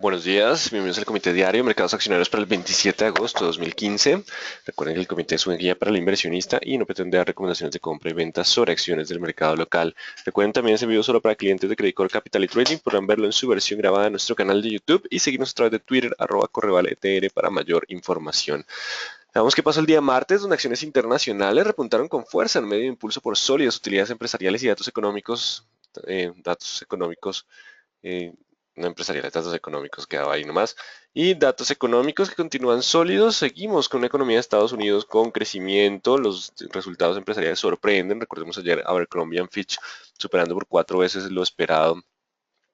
Buenos días, bienvenidos al Comité Diario de Mercados Accionarios para el 27 de agosto de 2015. Recuerden que el comité es una guía para el inversionista y no pretende dar recomendaciones de compra y venta sobre acciones del mercado local. Recuerden también es envío solo para clientes de Credit Core Capital y Trading. Podrán verlo en su versión grabada en nuestro canal de YouTube y seguirnos a través de Twitter, @correvaletr para mayor información. Veamos qué pasó el día martes, donde acciones internacionales repuntaron con fuerza en medio de impulso por sólidas utilidades empresariales y datos económicos eh, no empresariales, datos económicos, quedaba ahí nomás. Y datos económicos que continúan sólidos. Seguimos con una economía de Estados Unidos con crecimiento. Los resultados empresariales sorprenden. Recordemos ayer Abercrombie Fitch superando por 4 veces lo esperado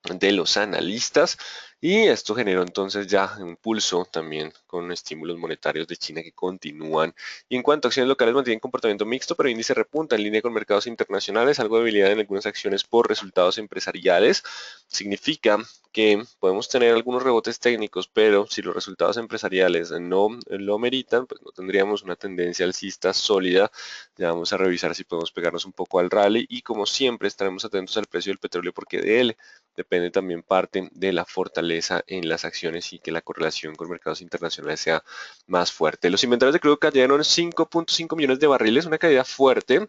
de los analistas, y esto generó entonces ya un pulso también con estímulos monetarios de China que continúan. Y en cuanto a acciones locales, mantienen comportamiento mixto, pero el índice repunta en línea con mercados internacionales, algo de debilidad en algunas acciones por resultados empresariales. Significa que podemos tener algunos rebotes técnicos, pero si los resultados empresariales no lo meritan, pues no tendríamos una tendencia alcista sólida. Ya vamos a revisar si podemos pegarnos un poco al rally, y como siempre estaremos atentos al precio del petróleo, porque de él depende también parte de la fortaleza en las acciones y que la correlación con mercados internacionales sea más fuerte. Los inventarios de crudo cayeron 5.5 millones de barriles, una caída fuerte.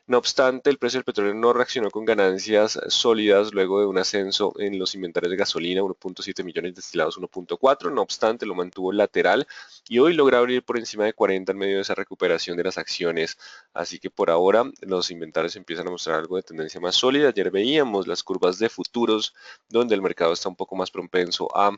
No obstante, el precio del petróleo no reaccionó con ganancias sólidas luego de un ascenso en los inventarios de gasolina, 1.7 millones, destilados 1.4. No obstante, lo mantuvo lateral y hoy logra abrir por encima de 40 en medio de esa recuperación de las acciones. Así que por ahora los inventarios empiezan a mostrar algo de tendencia más sólida. Ayer veíamos las curvas de futuros donde el mercado está un poco más propenso a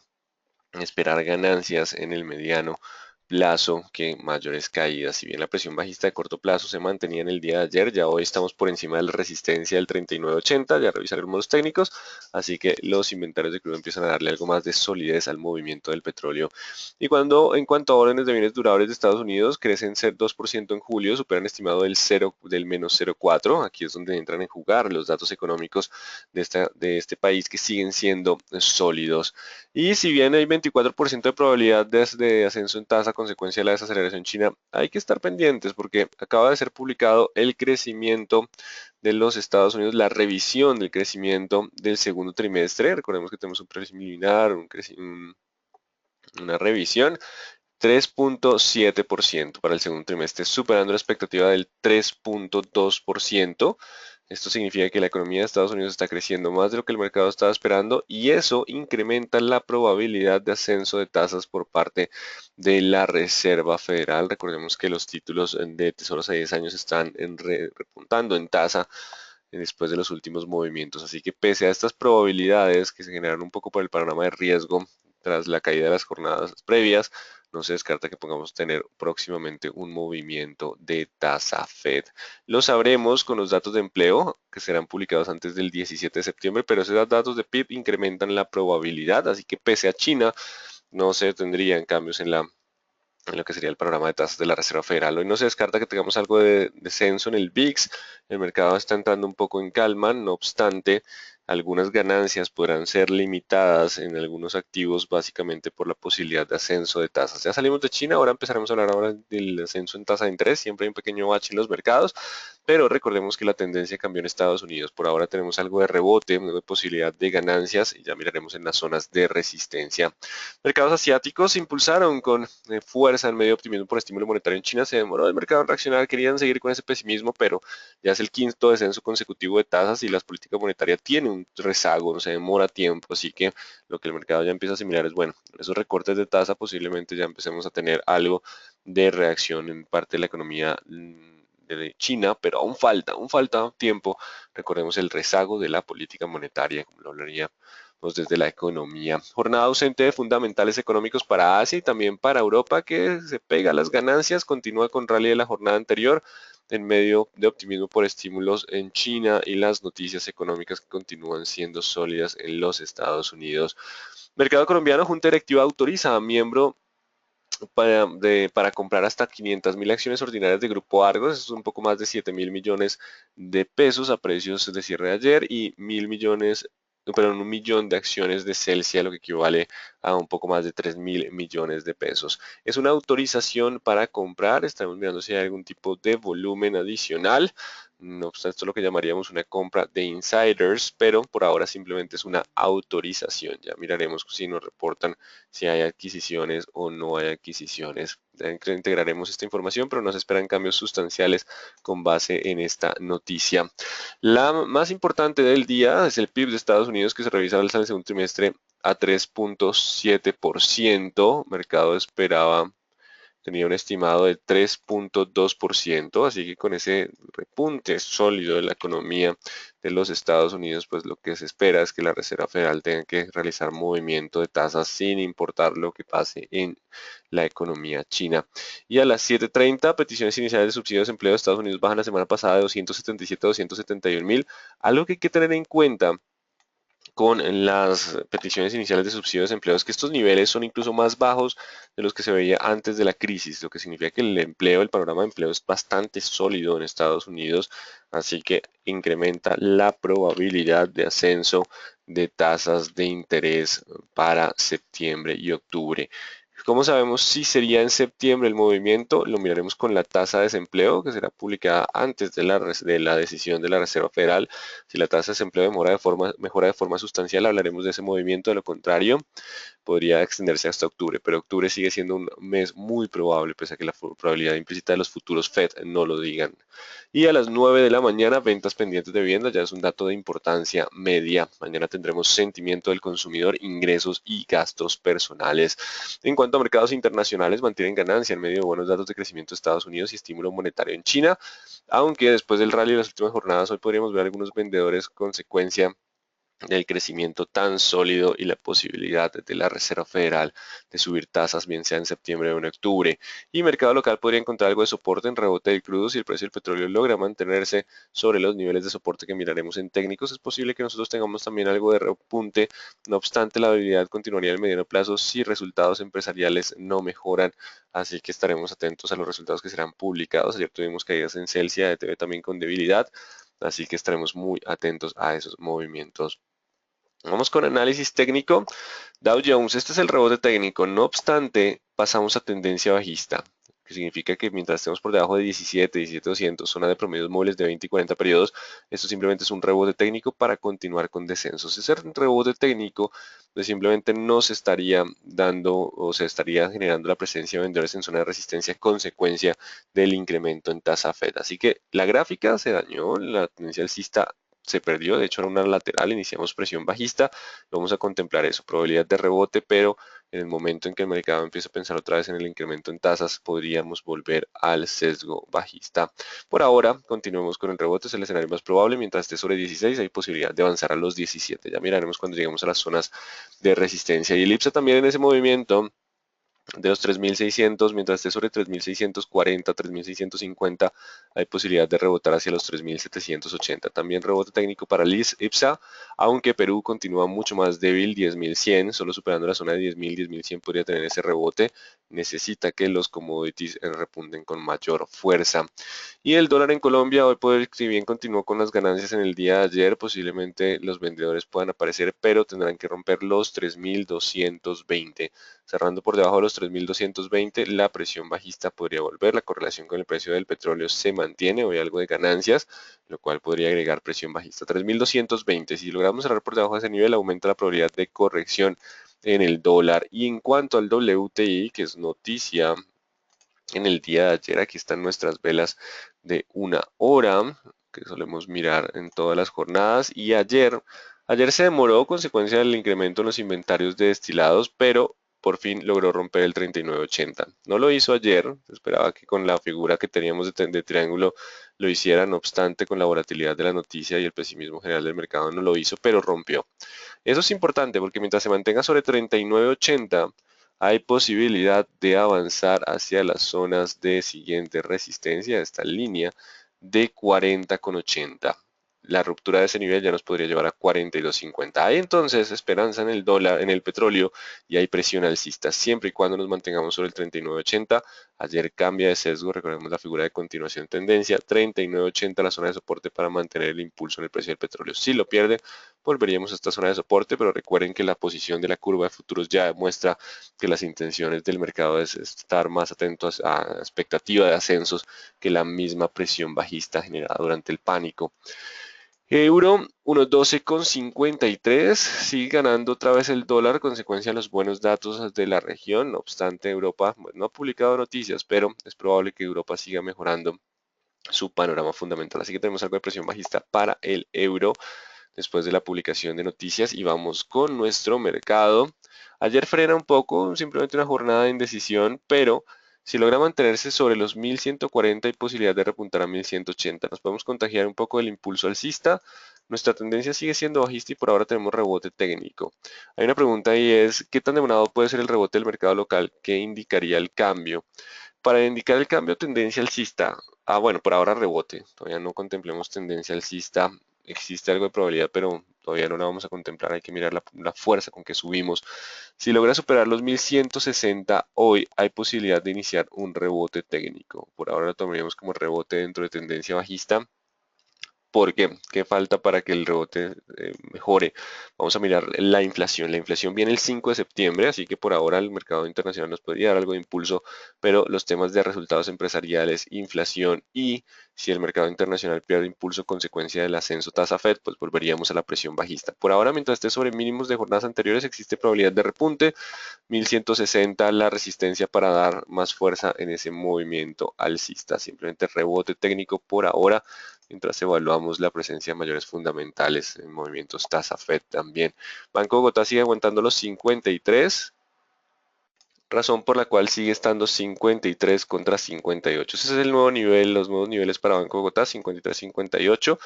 esperar ganancias en el mediano plazo que mayores caídas. Si bien la presión bajista de corto plazo se mantenía en el día de ayer, ya hoy estamos por encima de la resistencia del 39.80, ya revisaré los modos técnicos, así que los inventarios de crudo empiezan a darle algo más de solidez al movimiento del petróleo. Y en cuanto a órdenes de bienes durables de Estados Unidos, crecen 2% en julio, superan estimado del menos 0,4. Aquí es donde entran en jugar los datos económicos de este país, que siguen siendo sólidos. Y si bien hay 24% de probabilidad de ascenso en tasa a consecuencia de la desaceleración china, hay que estar pendientes porque acaba de ser publicado el crecimiento de los Estados Unidos, la revisión del crecimiento del segundo trimestre. Recordemos que tenemos un preliminar, una revisión. 3.7% para el segundo trimestre, superando la expectativa del 3.2%. Esto significa que la economía de Estados Unidos está creciendo más de lo que el mercado estaba esperando, y eso incrementa la probabilidad de ascenso de tasas por parte de la Reserva Federal. Recordemos que los títulos de tesoros a 10 años están repuntando en tasa después de los últimos movimientos. Así que pese a estas probabilidades que se generan un poco por el panorama de riesgo tras la caída de las jornadas previas, no se descarta que podamos tener próximamente un movimiento de tasa Fed. Lo sabremos con los datos de empleo que serán publicados antes del 17 de septiembre, pero esos datos de PIB incrementan la probabilidad, así que pese a China, no se tendrían cambios en lo que sería el programa de tasas de la Reserva Federal. Hoy no se descarta que tengamos algo de descenso en el VIX. El mercado está entrando un poco en calma, no obstante, algunas ganancias podrán ser limitadas en algunos activos, básicamente por la posibilidad de ascenso de tasas. Ya salimos de China, ahora empezaremos a hablar ahora del ascenso en tasa de interés. Siempre hay un pequeño bache en los mercados, pero recordemos que la tendencia cambió en Estados Unidos. Por ahora tenemos algo de rebote, algo de posibilidad de ganancias, y ya miraremos en las zonas de resistencia. Mercados asiáticos se impulsaron con fuerza en medio de optimismo por estímulo monetario en China. Se demoró el mercado en reaccionar, querían seguir con ese pesimismo, pero ya es el quinto descenso consecutivo de tasas y la política monetaria tiene un rezago, se demora tiempo, así que lo que el mercado ya empieza a asimilar es, bueno, esos recortes de tasa posiblemente ya empecemos a tener algo de reacción en parte de la economía de China, pero aún falta tiempo. Recordemos el rezago de la política monetaria, como lo hablaría desde la economía. Jornada ausente de fundamentales económicos para Asia y también para Europa, que se pega a las ganancias, continúa con rally de la jornada anterior en medio de optimismo por estímulos en China y las noticias económicas que continúan siendo sólidas en los Estados Unidos. Mercado colombiano, Junta Directiva autoriza a miembro para comprar hasta 500.000 acciones ordinarias de Grupo Argos. Eso es un poco más de 7.000 millones de pesos a precios de cierre de ayer, y 1.000 millones, perdón, 1 millón de acciones de Celsia, lo que equivale a un poco más de 3.000 millones de pesos. Es una autorización para comprar. Estamos mirando si hay algún tipo de volumen adicional. No obstante, esto es lo que llamaríamos una compra de insiders, pero por ahora simplemente es una autorización. Ya miraremos si nos reportan si hay adquisiciones o no hay adquisiciones. Ya integraremos esta información, pero no se esperan cambios sustanciales con base en esta noticia. La más importante del día es el PIB de Estados Unidos, que se revisa al alza en el segundo trimestre a 3.7%. Mercado esperaba, tenía un estimado del 3.2%, así que con ese repunte sólido de la economía de los Estados Unidos, pues lo que se espera es que la Reserva Federal tenga que realizar movimiento de tasas sin importar lo que pase en la economía china. Y a las 7:30, peticiones iniciales de subsidios de empleo de Estados Unidos bajan la semana pasada de 277 a 271.000. Algo que hay que tener en cuenta con las peticiones iniciales de subsidios de empleo es que estos niveles son incluso más bajos de los que se veía antes de la crisis, lo que significa que el empleo, el panorama de empleo es bastante sólido en Estados Unidos, así que incrementa la probabilidad de ascenso de tasas de interés para septiembre y octubre. ¿Cómo sabemos si sería en septiembre el movimiento? Lo miraremos con la tasa de desempleo que será publicada antes de la decisión de la Reserva Federal. Si la tasa de desempleo mejora de forma sustancial, hablaremos de ese movimiento. De lo contrario, podría extenderse hasta octubre, pero octubre sigue siendo un mes muy probable, pese a que la probabilidad implícita de los futuros FED no lo digan. Y a las 9 de la mañana, ventas pendientes de vivienda, ya es un dato de importancia media. Mañana tendremos sentimiento del consumidor, ingresos y gastos personales. En cuanto a mercados internacionales, mantienen ganancia en medio de buenos datos de crecimiento de Estados Unidos y estímulo monetario en China, aunque después del rally de las últimas jornadas, hoy podríamos ver algunos vendedores consecuencia del crecimiento tan sólido y la posibilidad de la Reserva Federal de subir tasas, bien sea en septiembre o en octubre. Y mercado local podría encontrar algo de soporte en rebote del crudo si el precio del petróleo logra mantenerse sobre los niveles de soporte que miraremos en técnicos. Es posible que nosotros tengamos también algo de repunte, no obstante la debilidad continuaría en el mediano plazo si resultados empresariales no mejoran, así que estaremos atentos a los resultados que serán publicados. Ayer tuvimos caídas en Celsius, ETB también con debilidad, así que estaremos muy atentos a esos movimientos. Vamos con análisis técnico. Dow Jones, este es el rebote técnico. No obstante, pasamos a tendencia bajista, que significa que mientras estemos por debajo de 17.200, zona de promedios móviles de 20 y 40 periodos, esto simplemente es un rebote técnico para continuar con descensos. Ese rebote técnico pues simplemente no se estaría dando o se estaría generando la presencia de vendedores en zona de resistencia consecuencia del incremento en tasa Fed. Así que la gráfica se dañó, la tendencia alcista se perdió, de hecho era una lateral, iniciamos presión bajista, vamos a contemplar eso, probabilidad de rebote, pero en el momento en que el mercado empiece a pensar otra vez en el incremento en tasas, podríamos volver al sesgo bajista. Por ahora, continuemos con el rebote, es el escenario más probable, mientras esté sobre 16 hay posibilidad de avanzar a los 17, ya miraremos cuando lleguemos a las zonas de resistencia. Y el IPSA también en ese movimiento de los 3.600, mientras esté sobre 3.640, 3.650, hay posibilidad de rebotar hacia los 3.780. También rebote técnico para IPSA, aunque Perú continúa mucho más débil, 10.100, solo superando la zona de 10.000, 10.100 podría tener ese rebote. Necesita que los commodities repunten con mayor fuerza. Y el dólar en Colombia hoy puede, si bien continuó con las ganancias en el día de ayer, posiblemente los vendedores puedan aparecer, pero tendrán que romper los 3.220. Cerrando por debajo de los 3.220, la presión bajista podría volver. La correlación con el precio del petróleo se mantiene, hoy algo de ganancias, lo cual podría agregar presión bajista. 3.220, si logramos cerrar por debajo de ese nivel, aumenta la probabilidad de corrección en el dólar. Y en cuanto al WTI, que es noticia en el día de ayer, aquí están nuestras velas de 1 hora, que solemos mirar en todas las jornadas. Y ayer se demoró consecuencia del incremento en los inventarios de destilados, pero por fin logró romper el 39.80. No lo hizo ayer, se esperaba que con la figura que teníamos de triángulo lo hiciera, no obstante con la volatilidad de la noticia y el pesimismo general del mercado no lo hizo, pero rompió. Eso es importante porque mientras se mantenga sobre 39.80, hay posibilidad de avanzar hacia las zonas de siguiente resistencia, esta línea de 40,80. la ruptura de ese nivel ya nos podría llevar a 42.50. Hay entonces esperanza en el dólar, en el petróleo, y hay presión alcista siempre y cuando nos mantengamos sobre el 39.80. Ayer cambia de sesgo, recordemos la figura de continuación tendencia, 39.80 la zona de soporte para mantener el impulso en el precio del petróleo. Si lo pierde, volveríamos a esta zona de soporte, pero recuerden que la posición de la curva de futuros ya muestra que las intenciones del mercado es estar más atentos a expectativa de ascensos que la misma presión bajista generada durante el pánico. Euro 1.12,53, sigue ganando otra vez el dólar, consecuencia de los buenos datos de la región. No obstante, Europa no ha publicado noticias, pero es probable que Europa siga mejorando su panorama fundamental. Así que tenemos algo de presión bajista para el euro después de la publicación de noticias y vamos con nuestro mercado. Ayer frena un poco, simplemente una jornada de indecisión, pero si logra mantenerse sobre los 1140 hay posibilidad de repuntar a 1180. Nos podemos contagiar un poco del impulso alcista. Nuestra tendencia sigue siendo bajista y por ahora tenemos rebote técnico. Hay una pregunta y es, ¿qué tan demorado puede ser el rebote del mercado local? ¿Qué indicaría el cambio? Para indicar el cambio, tendencia alcista. Bueno, por ahora rebote. Todavía no contemplemos tendencia alcista. Existe algo de probabilidad, pero todavía no la vamos a contemplar. Hay que mirar la fuerza con que subimos. Si logra superar los 1160 hoy, hay posibilidad de iniciar un rebote técnico. Por ahora lo tomaríamos como rebote dentro de tendencia bajista. ¿Por qué? ¿Qué falta para que el rebote mejore? Vamos a mirar la inflación. La inflación viene el 5 de septiembre, así que por ahora el mercado internacional nos podría dar algo de impulso, pero los temas de resultados empresariales, inflación y si el mercado internacional pierde impulso consecuencia del ascenso tasa Fed, pues volveríamos a la presión bajista. Por ahora, mientras esté sobre mínimos de jornadas anteriores, existe probabilidad de repunte. 1160 la resistencia para dar más fuerza en ese movimiento alcista. Simplemente rebote técnico por ahora mientras evaluamos la presencia de mayores fundamentales en movimientos tasa Fed también. Banco Bogotá sigue aguantando los 53, razón por la cual sigue estando 53 contra 58. Ese es el nuevo nivel, los nuevos niveles para Banco Bogotá, 53-58.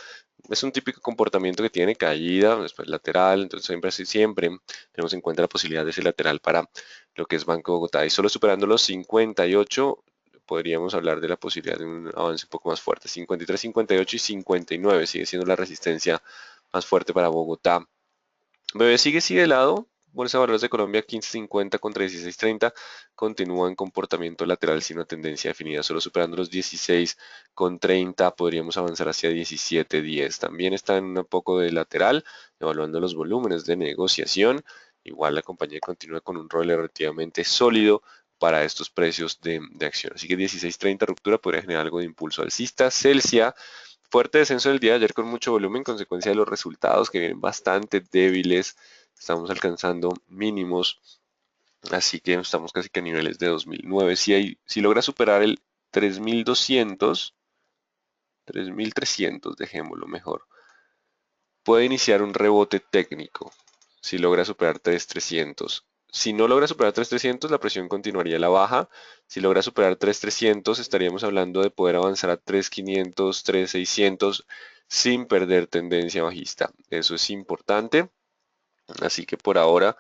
Es un típico comportamiento que tiene caída, después lateral, entonces siempre tenemos en cuenta la posibilidad de ese lateral para lo que es Banco Bogotá. Y solo superando los 58 podríamos hablar de la posibilidad de un avance un poco más fuerte. 53, 58 y 59 sigue siendo la resistencia más fuerte para Bogotá. BB sigue de lado. Bolsa de Valores de Colombia 15.50 contra 16.30 continúa en comportamiento lateral sin una tendencia definida, solo superando los 16.30 podríamos avanzar hacia 17.10. También está en un poco de lateral, evaluando los volúmenes de negociación. Igual la compañía continúa con un rol relativamente sólido para estos precios de acción. Así que 16.30 ruptura podría generar algo de impulso alcista. Celsia, fuerte descenso del día de ayer con mucho volumen, consecuencia de los resultados que vienen bastante débiles. Estamos alcanzando mínimos, así que estamos casi que a niveles de 2009. Si logra superar el 3200, 3300, dejémoslo mejor, puede iniciar un rebote técnico. Si logra superar 3300. Si no logra superar 3300, la presión continuaría a la baja. Si logra superar 3300, estaríamos hablando de poder avanzar a 3500, 3600 sin perder tendencia bajista. Eso es importante. Así que por ahora,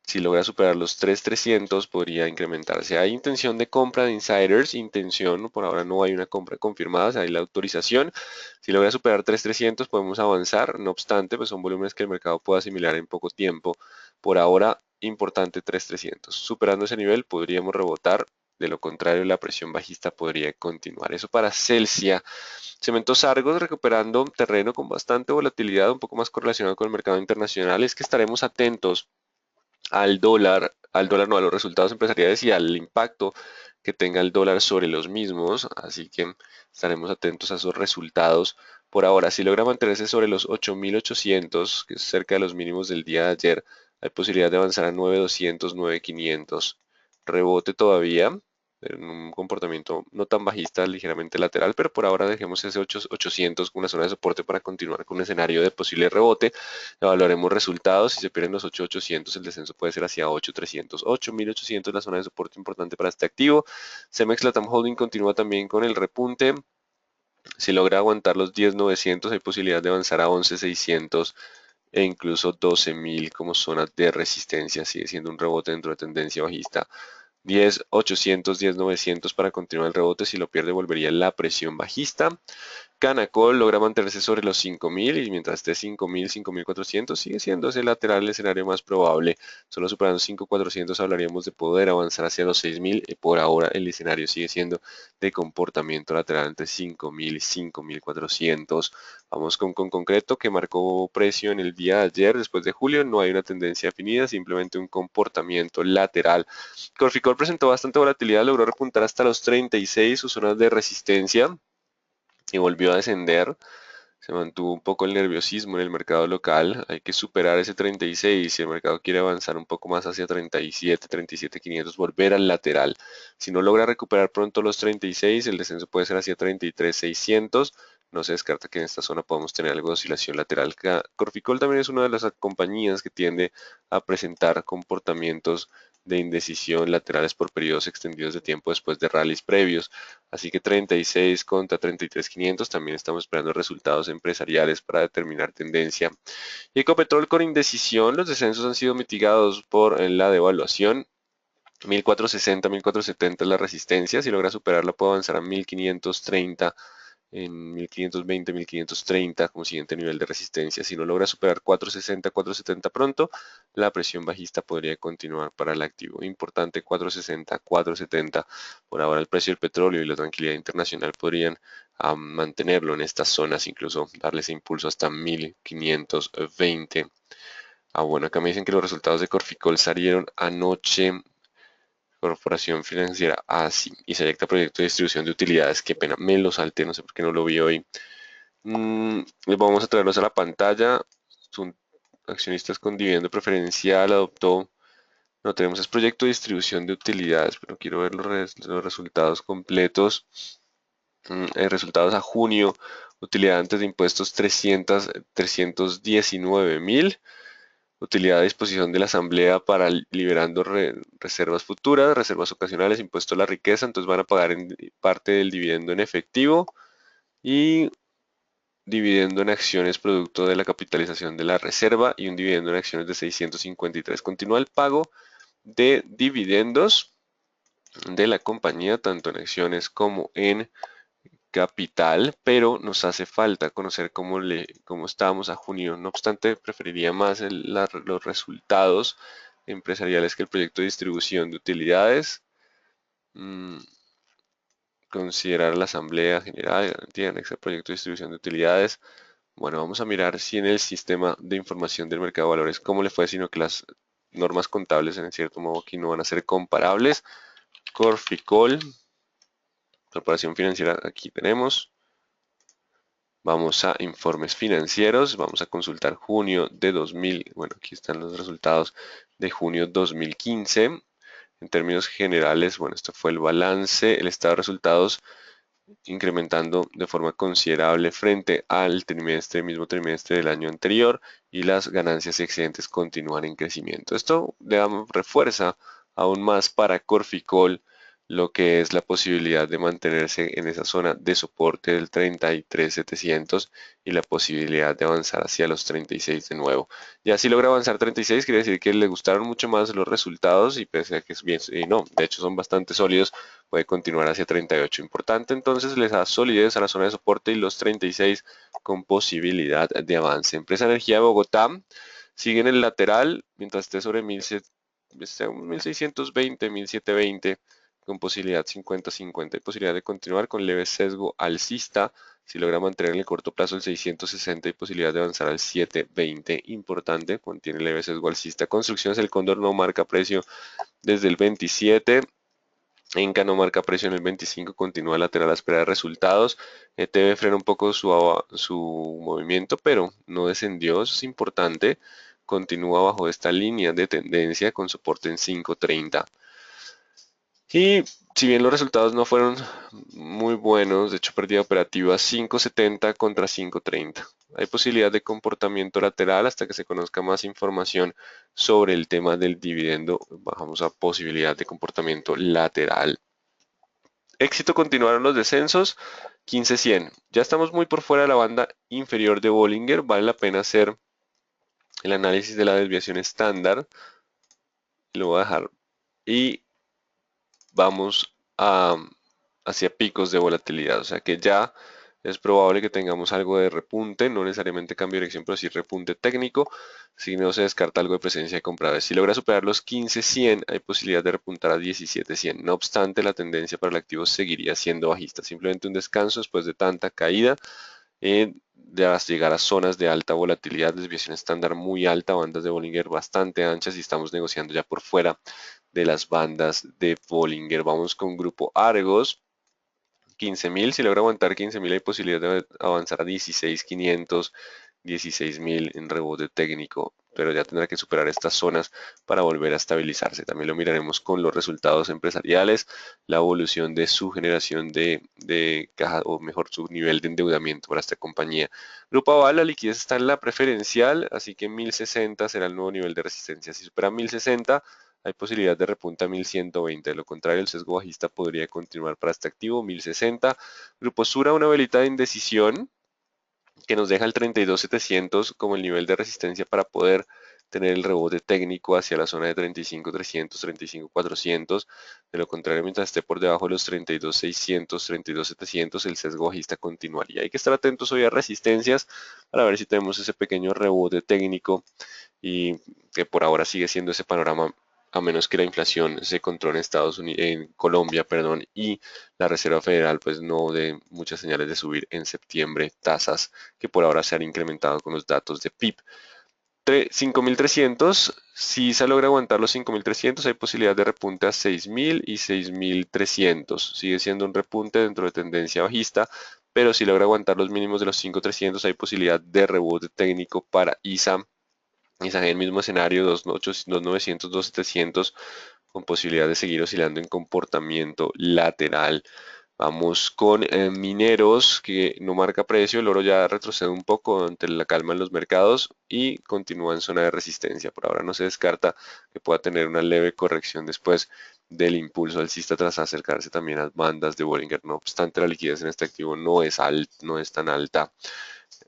si logra superar los 3.300, podría incrementarse. Hay intención de compra de insiders, intención, por ahora no hay una compra confirmada, hay la autorización. Si logra superar 3.300, podemos avanzar. No obstante, pues son volúmenes que el mercado puede asimilar en poco tiempo. Por ahora, importante 3.300. Superando ese nivel, podríamos rebotar. De lo contrario, la presión bajista podría continuar. Eso para Celsia. Cementos Argos recuperando terreno con bastante volatilidad, un poco más correlacionado con el mercado internacional. Es que estaremos atentos al dólar no, a los resultados empresariales y al impacto que tenga el dólar sobre los mismos, así que estaremos atentos a esos resultados. Por ahora, si logra mantenerse sobre los 8.800, que es cerca de los mínimos del día de ayer, hay posibilidad de avanzar a 9.200, 9.500. Rebote todavía, en un comportamiento no tan bajista, ligeramente lateral, pero por ahora dejemos ese 800 como una zona de soporte para continuar con un escenario de posible rebote. Evaluaremos resultados. Si se pierden los 8.800, el descenso puede ser hacia 8.300. 8.800 la zona de soporte importante para este activo. Cemex Latam Holding continúa también con el repunte. Si logra aguantar los 10.900, hay posibilidad de avanzar a 11.600 e incluso 12.000 como zona de resistencia. Sigue siendo un rebote dentro de tendencia bajista. 10.800, 10.900 para continuar el rebote. Si lo pierde, volvería la presión bajista. Canacol logra mantenerse sobre los 5.000 y mientras esté 5.000, 5.400 sigue siendo ese lateral el escenario más probable. Solo superando 5.400 hablaríamos de poder avanzar hacia los 6.000 y por ahora el escenario sigue siendo de comportamiento lateral entre 5.000 y 5.400. Vamos con concreto que marcó precio en el día de ayer. Después de julio no hay una tendencia definida, simplemente un comportamiento lateral. Corficol presentó bastante volatilidad, logró repuntar hasta los 36, sus zonas de resistencia, y volvió a descender. Se mantuvo un poco el nerviosismo en el mercado local. Hay que superar ese 36 si el mercado quiere avanzar un poco más hacia 37, 37.500, volver al lateral. Si no logra recuperar pronto los 36, el descenso puede ser hacia 33.600. No se descarta que en esta zona podamos tener algo de oscilación lateral. Corficol también es una de las compañías que tiende a presentar comportamientos de indecisión laterales por periodos extendidos de tiempo después de rallies previos. Así que 36 contra 33.500, también estamos esperando resultados empresariales para determinar tendencia. Y Ecopetrol con indecisión, los descensos han sido mitigados por la devaluación. 1.460, 1.470 es la resistencia, si logra superarla puede avanzar a 1.530, en 1520, 1530 como siguiente nivel de resistencia. Si no logra superar 460, 470 pronto, la presión bajista podría continuar para el activo. Importante 460, 470. Por ahora el precio del petróleo y la tranquilidad internacional podrían mantenerlo en estas zonas, incluso darle ese impulso hasta 1520. Bueno, acá me dicen que los resultados de Corficol salieron anoche. Corporación Financiera ASI y Selecta Proyecto de Distribución de Utilidades. Qué pena, me lo salté, no sé por qué no lo vi hoy. Vamos a traerlos a la pantalla. Son accionistas con dividendo preferencial, adoptó. No tenemos es proyecto de distribución de utilidades, pero quiero ver los resultados completos. Resultados a junio, utilidad antes de impuestos 319.000. Utilidad a disposición de la Asamblea para liberando reservas futuras, reservas ocasionales, impuesto a la riqueza, entonces van a pagar en parte del dividendo en efectivo y dividendo en acciones producto de la capitalización de la reserva y un dividendo en acciones de 653. Continúa el pago de dividendos de la compañía, tanto en acciones como en capital, pero nos hace falta conocer cómo estábamos a junio. No obstante, preferiría más los resultados empresariales que el proyecto de distribución de utilidades. Considerar la Asamblea General, garantía, anexa al proyecto de distribución de utilidades. Bueno, vamos a mirar si en el sistema de información del mercado de valores, cómo le fue, sino que las normas contables en cierto modo aquí no van a ser comparables. Corficol, Corporación Financiera, aquí tenemos. Vamos a informes financieros, vamos a consultar junio de 2000, bueno, aquí están los resultados de junio 2015. En términos generales, bueno, esto fue el balance, el estado de resultados incrementando de forma considerable frente al mismo trimestre del año anterior y las ganancias y excedentes continúan en crecimiento. Esto le refuerza aún más para Corficol lo que es la posibilidad de mantenerse en esa zona de soporte del 33.700 y la posibilidad de avanzar hacia los 36 de nuevo. Ya si logra avanzar 36 quiere decir que le gustaron mucho más los resultados y pese a que es bien, y no, de hecho son bastante sólidos, puede continuar hacia 38. Importante entonces les da solidez a la zona de soporte y los 36 con posibilidad de avance. Empresa Energía de Bogotá sigue en el lateral mientras esté sobre 1620, 1720 con posibilidad 50-50 y posibilidad de continuar con leve sesgo alcista. Si logra mantener en el corto plazo el 660 y posibilidad de avanzar al 720, importante, contiene leve sesgo alcista. Construcciones, el Cóndor no marca precio desde el 27. Enca no marca precio en el 25, continúa lateral a espera de resultados. ETB frena un poco su movimiento, pero no descendió, eso es importante. Continúa bajo esta línea de tendencia con soporte en 5.30. Y si bien los resultados no fueron muy buenos, de hecho pérdida operativa 5.70 contra 5.30. Hay posibilidad de comportamiento lateral hasta que se conozca más información sobre el tema del dividendo. Bajamos a posibilidad de comportamiento lateral. Éxito, continuaron los descensos. 15.100. Ya estamos muy por fuera de la banda inferior de Bollinger. Vale la pena hacer el análisis de la desviación estándar. Lo voy a dejar. Y vamos hacia picos de volatilidad. O sea que ya es probable que tengamos algo de repunte, no necesariamente cambio de dirección, pero sí repunte técnico. Si no se descarta algo de presencia de compradores. Si logra superar los 15.100, hay posibilidad de repuntar a 17.100. No obstante, la tendencia para el activo seguiría siendo bajista. Simplemente un descanso después de tanta caída. De hasta llegar a zonas de alta volatilidad, desviación estándar muy alta, bandas de Bollinger bastante anchas y estamos negociando ya por fuera de las bandas de Bollinger. Vamos con grupo Argos. 15.000, si logra aguantar 15.000 hay posibilidad de avanzar a 16.500, 16.000 en rebote técnico, pero ya tendrá que superar estas zonas para volver a estabilizarse. También lo miraremos con los resultados empresariales, la evolución de su generación de caja, o mejor, su nivel de endeudamiento para esta compañía. Grupo Aval, la liquidez está en la preferencial, así que 1060 será el nuevo nivel de resistencia. Si supera 1060, hay posibilidad de repunte a 1120. De lo contrario, el sesgo bajista podría continuar para este activo, 1060. Grupo Sura, una velita de indecisión que nos deja el 32.700 como el nivel de resistencia para poder tener el rebote técnico hacia la zona de 35.300, 35.400. De lo contrario, mientras esté por debajo de los 32.600, 32.700, el sesgo bajista continuaría. Hay que estar atentos hoy a resistencias para ver si tenemos ese pequeño rebote técnico y que por ahora sigue siendo ese panorama, a menos que la inflación se controle en Estados Unidos, en Colombia, perdón, y la Reserva Federal pues no dé muchas señales de subir en septiembre tasas que por ahora se han incrementado con los datos de PIB. 5.300, si se logra aguantar los 5.300, hay posibilidad de repunte a 6.000 y 6.300. Sigue siendo un repunte dentro de tendencia bajista, pero si logra aguantar los mínimos de los 5.300, hay posibilidad de rebote técnico para ISA. ISA en el mismo escenario, 2.900, 2.700, con posibilidad de seguir oscilando en comportamiento lateral. Vamos con mineros, que no marca precio, el oro ya retrocede un poco ante la calma en los mercados y continúa en zona de resistencia. Por ahora no se descarta que pueda tener una leve corrección después del impulso alcista tras acercarse también a bandas de Bollinger. No obstante, la liquidez en este activo no es tan alta,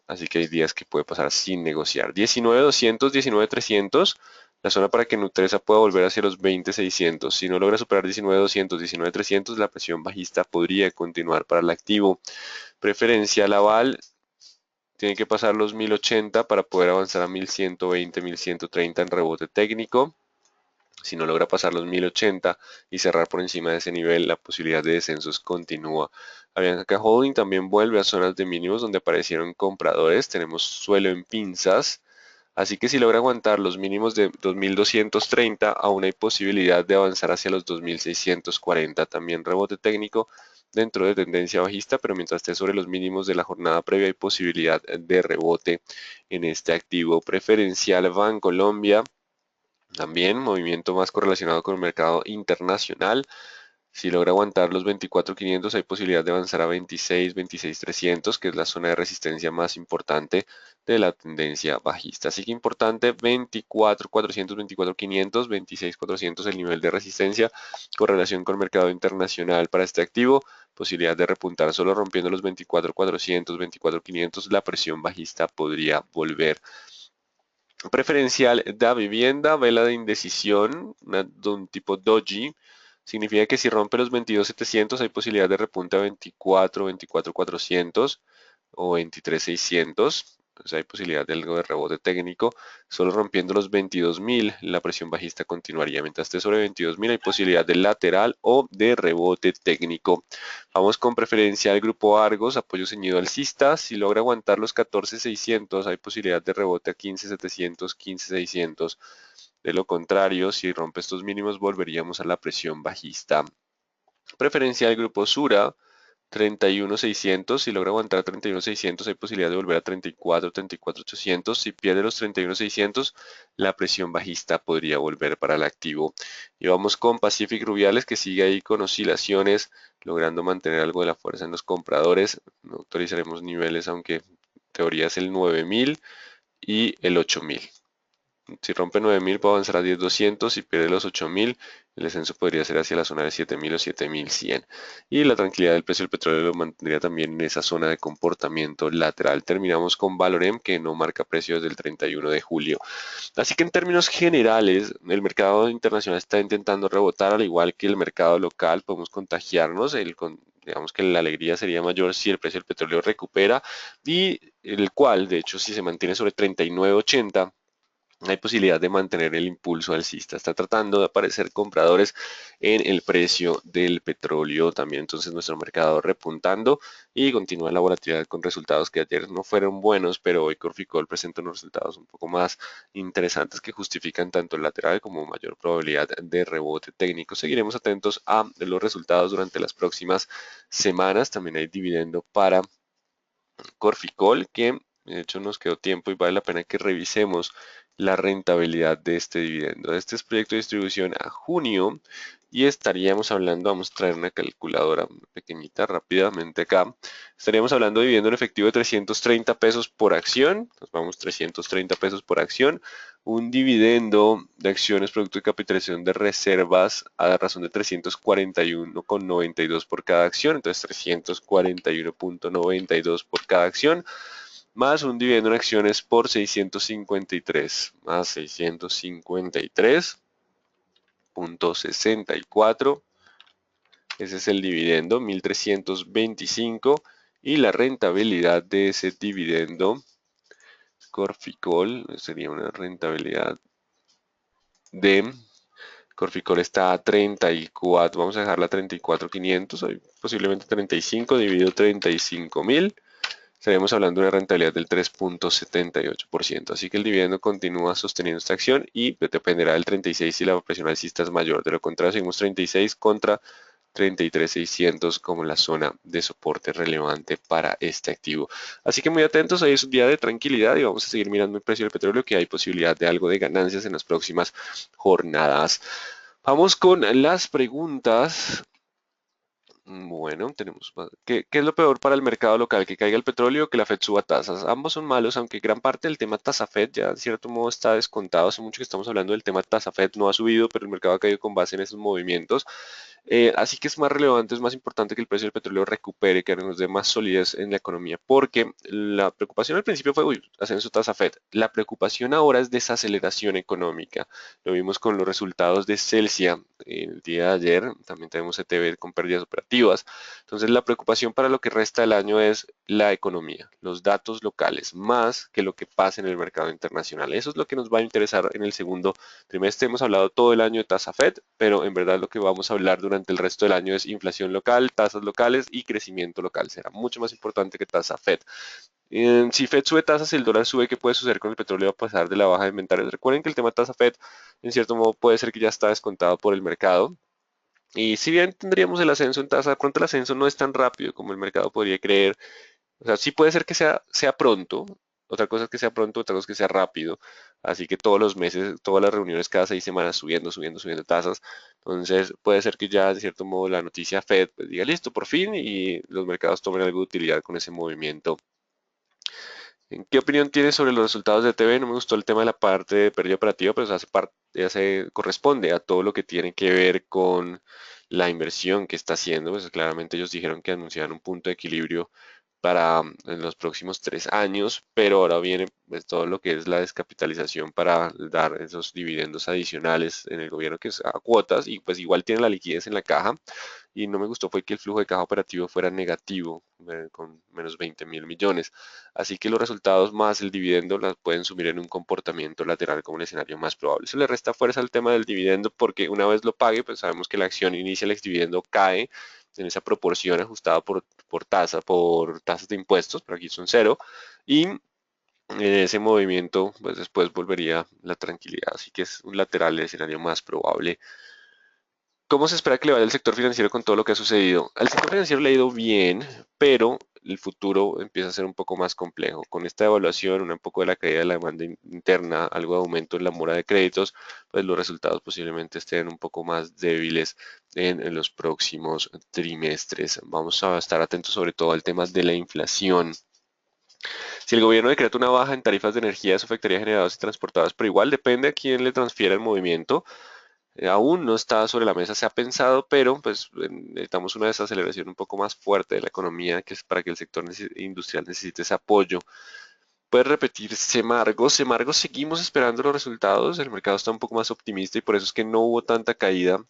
así que hay días que puede pasar sin negociar. 19.200, 19.300, la zona para que Nutresa pueda volver hacia los 20.600. Si no logra superar 19.200, 19.300, la presión bajista podría continuar para el activo. Preferencial aval, tiene que pasar los 1080 para poder avanzar a 1120, 1130 en rebote técnico. Si no logra pasar los 1080 y cerrar por encima de ese nivel, la posibilidad de descensos continúa. Avianca Holding también vuelve a zonas de mínimos donde aparecieron compradores. Tenemos suelo en pinzas. Así que si logra aguantar los mínimos de 2230, aún hay posibilidad de avanzar hacia los 2640. También rebote técnico dentro de tendencia bajista, pero mientras esté sobre los mínimos de la jornada previa hay posibilidad de rebote en este activo. Preferencial Bancolombia. También movimiento más correlacionado con el mercado internacional. Si logra aguantar los 24.500 hay posibilidad de avanzar a 26, 26.300, que es la zona de resistencia más importante de la tendencia bajista. Así que importante, 24.400, 24.500, 26.400 el nivel de resistencia, correlación con el mercado internacional para este activo, posibilidad de repuntar solo rompiendo los 24.400, 24.500, la presión bajista podría volver. Preferencial da vivienda, vela de indecisión, de un tipo doji. Significa que si rompe los 22.700 hay posibilidad de repunte a 24, 24.400 o 23.600. Entonces hay posibilidad de algo de rebote técnico. Solo rompiendo los 22.000 la presión bajista continuaría. Mientras esté sobre 22.000 hay posibilidad de lateral o de rebote técnico. Vamos con preferencia al grupo Argos, apoyo ceñido alcista. Si logra aguantar los 14.600 hay posibilidad de rebote a 15.700, 15.600. De lo contrario, si rompe estos mínimos volveríamos a la presión bajista. Preferencia al grupo Sura, 31.600, si logra aguantar 31.600 hay posibilidad de volver a 34, 34.800. Si pierde los 31.600, la presión bajista podría volver para el activo. Y vamos con Pacific Rubiales, que sigue ahí con oscilaciones, logrando mantener algo de la fuerza en los compradores. No autorizaremos niveles, aunque en teoría es el 9.000 y el 8.000. Si rompe 9.000 puede avanzar a 10.200, si pierde los 8.000, el descenso podría ser hacia la zona de 7.000 o 7.100. Y la tranquilidad del precio del petróleo lo mantendría también en esa zona de comportamiento lateral. Terminamos con Valorem, que no marca precio desde el 31 de julio. Así que en términos generales, el mercado internacional está intentando rebotar, al igual que el mercado local. Podemos contagiarnos, digamos que la alegría sería mayor si el precio del petróleo recupera, y el cual, de hecho, si se mantiene sobre 39.80, hay posibilidad de mantener el impulso alcista. Está tratando de aparecer compradores en el precio del petróleo también. Entonces nuestro mercado repuntando y continúa la volatilidad con resultados que ayer no fueron buenos, pero hoy Corficol presenta unos resultados un poco más interesantes que justifican tanto el lateral como mayor probabilidad de rebote técnico. Seguiremos atentos a los resultados durante las próximas semanas. También hay dividendo para Corficol, que de hecho nos quedó tiempo y vale la pena que revisemos la rentabilidad de este dividendo. Este es proyecto de distribución a junio y estaríamos hablando, vamos a traer una calculadora pequeñita rápidamente acá. Estaríamos hablando de dividendo en efectivo de 330 pesos por acción. Nos vamos 330 pesos por acción. Un dividendo de acciones producto de capitalización de reservas a razón de 341,92 por cada acción. Entonces 341,92 por cada acción, más un dividendo en acciones por 653, más 653,64. Ese es el dividendo, 1.325. Y la rentabilidad de ese dividendo, Corficol, sería una rentabilidad de Corficol está a 34, vamos a dejarla a 34.500, posiblemente 35 dividido 35.000. Estaríamos hablando de una rentabilidad del 3.78%. Así que el dividendo continúa sosteniendo esta acción y dependerá del 36 si la presión alcista es mayor. De lo contrario, seguimos 36 contra 33.600 como la zona de soporte relevante para este activo. Así que muy atentos, hoy es un día de tranquilidad y vamos a seguir mirando el precio del petróleo, que hay posibilidad de algo de ganancias en las próximas jornadas. Vamos con las preguntas. Bueno, tenemos. ¿Qué es lo peor para el mercado local? ¿Que caiga el petróleo o que la Fed suba tasas? Ambos son malos, aunque gran parte del tema tasa Fed ya en cierto modo está descontado. Hace mucho que estamos hablando del tema tasa Fed, no ha subido, pero el mercado ha caído con base en esos movimientos. Así que es más relevante, es más importante que el precio del petróleo recupere, que nos dé más solidez en la economía, porque la preocupación al principio fue, uy, ascenso tasa Fed. La preocupación ahora es desaceleración económica. Lo vimos con los resultados de Celsia el día de ayer, también tenemos ETB con pérdidas operativas. Entonces la preocupación para lo que resta del año es la economía, los datos locales, más que lo que pasa en el mercado internacional. Eso es lo que nos va a interesar en el segundo trimestre. Hemos hablado todo el año de tasa Fed, pero en verdad lo que vamos a hablar durante el resto del año es inflación local, tasas locales y crecimiento local. Será mucho más importante que tasa Fed. Si Fed sube tasas, el dólar sube. ¿Qué puede suceder con el petróleo a pasar de la baja de inventarios? Recuerden que el tema tasa Fed, en cierto modo, puede ser que ya está descontado por el mercado. Y si bien tendríamos el ascenso en tasa, de pronto el ascenso no es tan rápido como el mercado podría creer. O sea, sí puede ser que sea pronto. Otra cosa es que sea pronto, otra cosa es que sea rápido. Así que todos los meses, todas las reuniones cada 6 semanas subiendo, subiendo, subiendo tasas. Entonces puede ser que ya de cierto modo la noticia Fed pues, diga listo por fin y los mercados tomen algo de utilidad con ese movimiento. ¿Qué opinión tienes sobre los resultados de TV? No me gustó el tema de la parte de pérdida operativa, pero eso hace parte, corresponde a todo lo que tiene que ver con la inversión que está haciendo. Pues claramente ellos dijeron que anunciaban un punto de equilibrio para en los próximos 3 años, pero ahora viene pues, todo lo que es la descapitalización para dar esos dividendos adicionales en el gobierno, que es a cuotas, y pues igual tiene la liquidez en la caja. Y no me gustó fue que el flujo de caja operativo fuera negativo, con menos 20.000 millones. Así que los resultados más el dividendo las pueden sumir en un comportamiento lateral como el escenario más probable. Eso le resta fuerza al tema del dividendo, porque una vez lo pague, pues sabemos que la acción inicia, el exdividendo cae en esa proporción ajustada por tasas de impuestos, pero aquí son cero, y en ese movimiento, pues después volvería la tranquilidad. Así que es un lateral, el escenario más probable. ¿Cómo se espera que le vaya al sector financiero con todo lo que ha sucedido? Al sector financiero le ha ido bien, pero el futuro empieza a ser un poco más complejo. Con esta evaluación, un poco de la caída de la demanda interna, algo de aumento en la mora de créditos, pues los resultados posiblemente estén un poco más débiles en los próximos trimestres. Vamos a estar atentos sobre todo al tema de la inflación. Si el gobierno decreta una baja en tarifas de energía, eso afectaría a generadoras y transportadoras, pero igual depende a quién le transfiera el movimiento. Aún no está sobre la mesa, se ha pensado, pero pues necesitamos una desaceleración un poco más fuerte de la economía, que es para que el sector industrial necesite ese apoyo. Puede repetir Semargo. Semargo seguimos esperando los resultados. El mercado está un poco más optimista y por eso es que no hubo tanta caída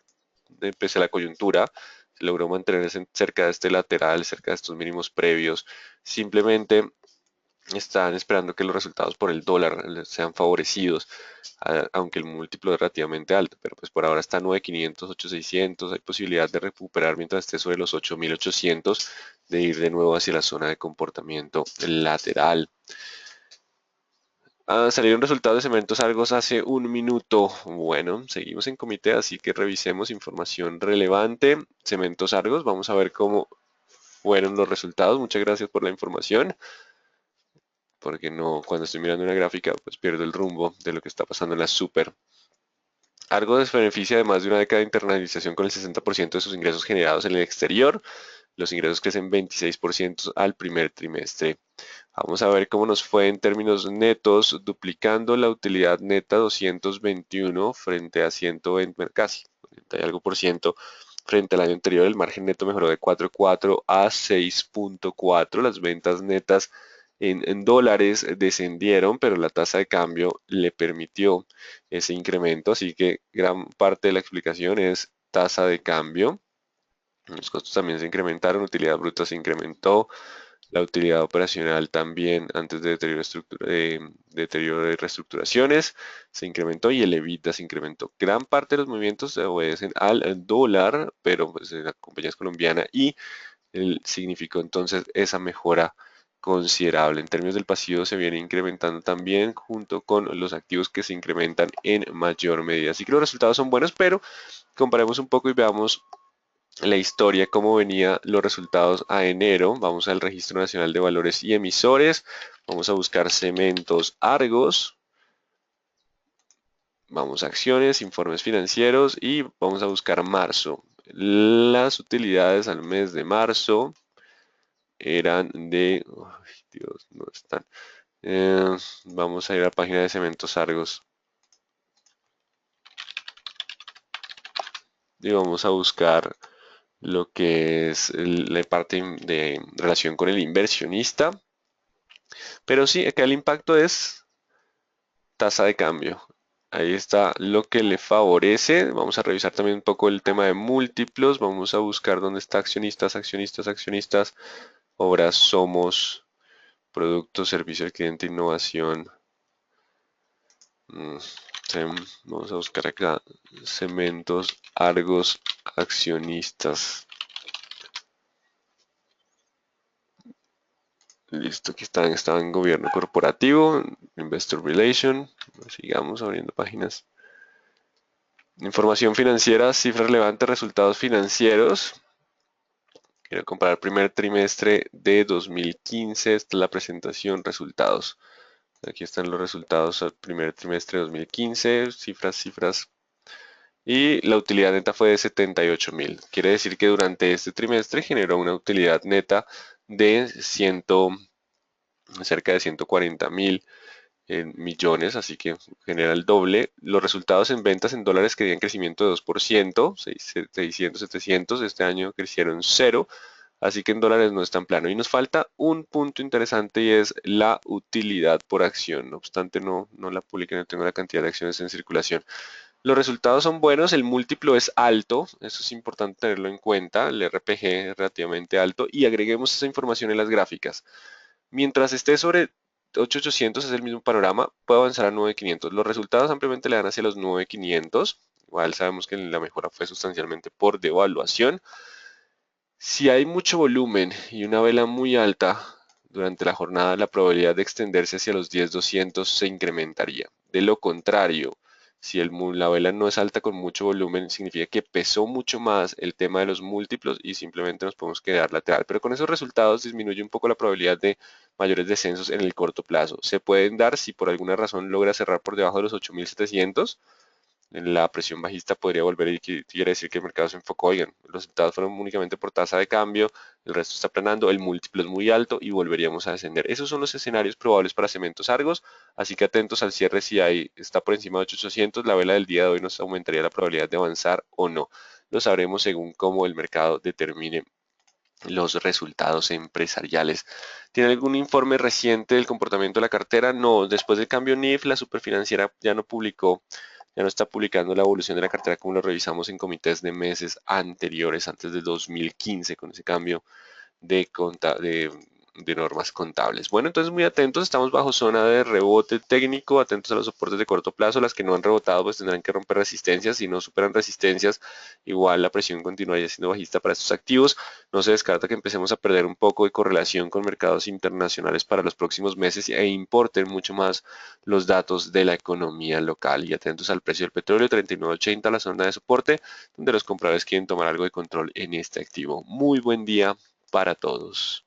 pese a la coyuntura. Se logró mantenerse cerca de este lateral, cerca de estos mínimos previos. Simplemente están esperando que los resultados por el dólar sean favorecidos, aunque el múltiplo es relativamente alto, pero pues por ahora está 9.500, 8.600, hay posibilidad de recuperar mientras esté sobre los 8.800, de ir de nuevo hacia la zona de comportamiento lateral. Salieron resultados de Cementos Argos hace un minuto. Bueno, seguimos en comité, así que revisemos información relevante. Cementos Argos, vamos a ver cómo fueron los resultados. Muchas gracias por la información, porque no, cuando estoy mirando una gráfica, pues pierdo el rumbo de lo que está pasando en la super. Argos beneficia de más de una década de internalización con el 60% de sus ingresos generados en el exterior. Los ingresos crecen 26% al primer trimestre. Vamos a ver cómo nos fue en términos netos, duplicando la utilidad neta 221 frente a 120, casi 40 y algo por ciento frente al año anterior. El margen neto mejoró de 4.4 a 6.4. Las ventas netas en dólares descendieron, pero la tasa de cambio le permitió ese incremento, así que gran parte de la explicación es tasa de cambio. Los costos también se incrementaron, utilidad bruta se incrementó, la utilidad operacional también antes de deterioro de reestructuraciones se incrementó y el EBITDA se incrementó. Gran parte de los movimientos se obedecen al dólar, pero pues en la compañía es colombiana y significó entonces esa mejora considerable. En términos del pasivo se viene incrementando también junto con los activos que se incrementan en mayor medida. Así que los resultados son buenos, pero comparemos un poco y veamos la historia, cómo venían los resultados a enero. Vamos al Registro Nacional de Valores y Emisores. Vamos a buscar Cementos Argos. Vamos a acciones, informes financieros y vamos a buscar marzo. Las utilidades al mes de marzo eran de... Ay, Dios, no están. Vamos a ir a la página de Cementos Argos. Y vamos a buscar lo que es la parte de relación con el inversionista. Pero sí, acá el impacto es tasa de cambio. Ahí está lo que le favorece. Vamos a revisar también un poco el tema de múltiplos. Vamos a buscar dónde está accionistas, accionistas, accionistas. Obras Somos, productos, servicio al cliente, innovación. Vamos a buscar acá Cementos Argos accionistas. Listo, aquí está en gobierno corporativo, Investor Relation. Sigamos abriendo páginas. Información financiera, cifras relevantes, resultados financieros. Quiero comparar primer trimestre de 2015. Esta es la presentación, resultados. Aquí están los resultados al primer trimestre de 2015, cifras. Y la utilidad neta fue de 78.000. Quiere decir que durante este trimestre generó una utilidad neta de cerca de 140.000 millones, así que genera el doble. Los resultados en ventas en dólares que dieron crecimiento de 2%, 600, 700, este año crecieron 0, así que en dólares no es tan plano. Y nos falta un punto interesante y es la utilidad por acción. No obstante, no la publiqué, no tengo la cantidad de acciones en circulación. Los resultados son buenos, el múltiplo es alto, eso es importante tenerlo en cuenta, el RPG es relativamente alto y agreguemos esa información en las gráficas. Mientras esté sobre 8.800 es el mismo panorama, puede avanzar a 9.500. Los resultados ampliamente le dan hacia los 9.500. Igual sabemos que la mejora fue sustancialmente por devaluación. Si hay mucho volumen y una vela muy alta durante la jornada, la probabilidad de extenderse hacia los 10.200 se incrementaría. De lo contrario, si la vela no es alta con mucho volumen, significa que pesó mucho más el tema de los múltiplos y simplemente nos podemos quedar lateral. Pero con esos resultados disminuye un poco la probabilidad de mayores descensos en el corto plazo. Se pueden dar si por alguna razón logra cerrar por debajo de los 8.700. la presión bajista podría volver y quiere decir que el mercado se enfocó, oigan, los resultados fueron únicamente por tasa de cambio, el resto está planando, el múltiplo es muy alto y volveríamos a descender. Esos son los escenarios probables para Cementos Argos, así que atentos al cierre si ahí está por encima de 8,800, la vela del día de hoy nos aumentaría la probabilidad de avanzar o no. Lo sabremos según cómo el mercado determine los resultados empresariales. ¿Tiene algún informe reciente del comportamiento de la cartera? No, después del cambio NIF, la superfinanciera ya no publicó, ya no está publicando la evolución de la cartera como lo revisamos en comités de meses anteriores, antes del 2015, con ese cambio de, de normas contables. Bueno, entonces muy atentos, estamos bajo zona de rebote técnico, atentos a los soportes de corto plazo, las que no han rebotado pues tendrán que romper resistencias, si no superan resistencias, igual la presión continuaría siendo bajista para estos activos, no se descarta que empecemos a perder un poco de correlación con mercados internacionales para los próximos meses e importen mucho más los datos de la economía local y atentos al precio del petróleo 39.80, la zona de soporte, donde los compradores quieren tomar algo de control en este activo. Muy buen día para todos.